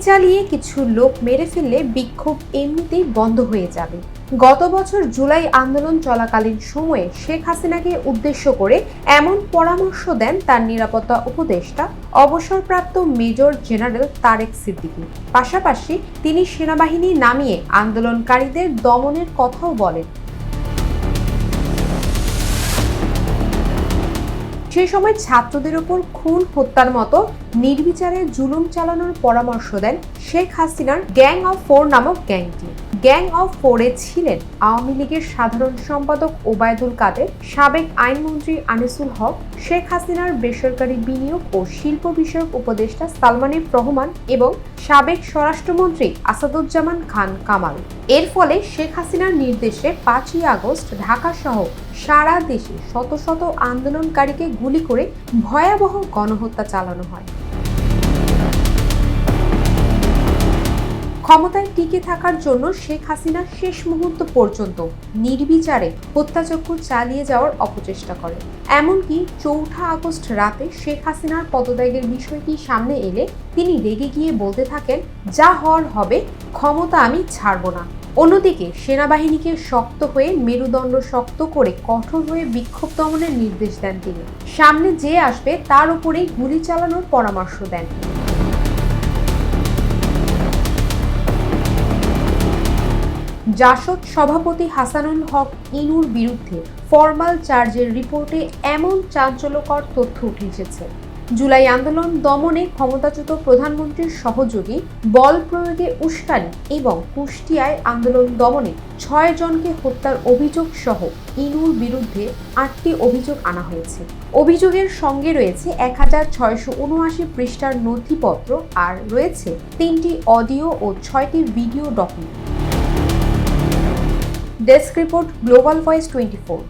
চালিয়ে কিছু লোক মেরে ফেললে বিক্ষোভ এমনিতেই বন্ধ হয়ে যাবে। গত বছর জুলাই আন্দোলন চলাকালীন সময়ে শেখ হাসিনাকে উদ্দেশ্য করে এমন পরামর্শ দেন তার নিরাপত্তা উপদেষ্টা অবসরপ্রাপ্ত মেজর জেনারেল তারেক সিদ্দিকী। পাশাপাশি তিনি সেনাবাহিনী নামিয়ে আন্দোলনকারীদের দমনের কথাও বলেন। সেই সময় ছাত্রদের উপর খুন হত্যার মতো নির্বিচারে জুলুম চালানোর পরামর্শ দেন শেখ হাসিনার গ্যাং অফ 4 নামক গ্যাংটি। গ্যাং অফ 4-এ ছিলেন আওয়ামী লীগের সাধারণ সম্পাদক ওবায়দুল কাদের, সাবেক আইনমন্ত্রী আনিসুল হক, শেখ হাসিনার বেসরকারি বিনিয়োগ ও শিল্প বিষয়ক উপদেষ্টা সালমান এফ রহমান এবং সাবেক স্বরাষ্ট্রমন্ত্রী আসাদুজ্জামান খান কামাল। এর ফলে শেখ হাসিনার নির্দেশে 5ই আগস্ট ঢাকা সহ সারা দেশে শত শত আন্দোলনকারীকে গুলি করে ভয়াবহ গণহত্যা চালানো হয়। ক্ষমতায় টিকে থাকার জন্য শেখ হাসিনা শেষ মুহূর্ত পর্যন্ত নির্বিচারে হত্যাযজ্ঞ চালিয়ে যাওয়ার অপচেষ্টা করে। এমনকি 4 আগস্ট রাতে শেখ হাসিনার পদত্যাগের বিষয়টি সামনে এলে তিনি রেগে গিয়ে বলতে থাকেন, যা হওয়ার হবে, ক্ষমতা আমি ছাড়ব না। অন্যদিকে সেনাবাহিনীকে শক্ত হয়ে মেরুদণ্ড শক্ত করে কঠোর হয়ে বিক্ষোভ দমনের নির্দেশ দেন তিনি। সামনে যে আসবে তার উপরেই গুলি চালানোর পরামর্শ দেন। জাসদ সভাপতি হাসানুল হক ইনুর বিরুদ্ধে ফরমাল চার্জের রিপোর্টে এমন চাঞ্চল্যকর তথ্য উঠে এসেছে। জুলাই আন্দোলন দমনে ক্ষমতাচ্যুত প্রধানমন্ত্রীর সহযোগী, বল প্রয়োগে উস্কানি এবং কুষ্টিয়ায় আন্দোলন দমনে 6 জনকে হত্যার অভিযোগ সহ ইনুর বিরুদ্ধে 8টি অভিযোগ আনা হয়েছে। অভিযোগের সঙ্গে রয়েছে 1679 পৃষ্ঠার নথিপত্র আর রয়েছে 3টি অডিও ও 6টি video document. Desk report, global voice 24।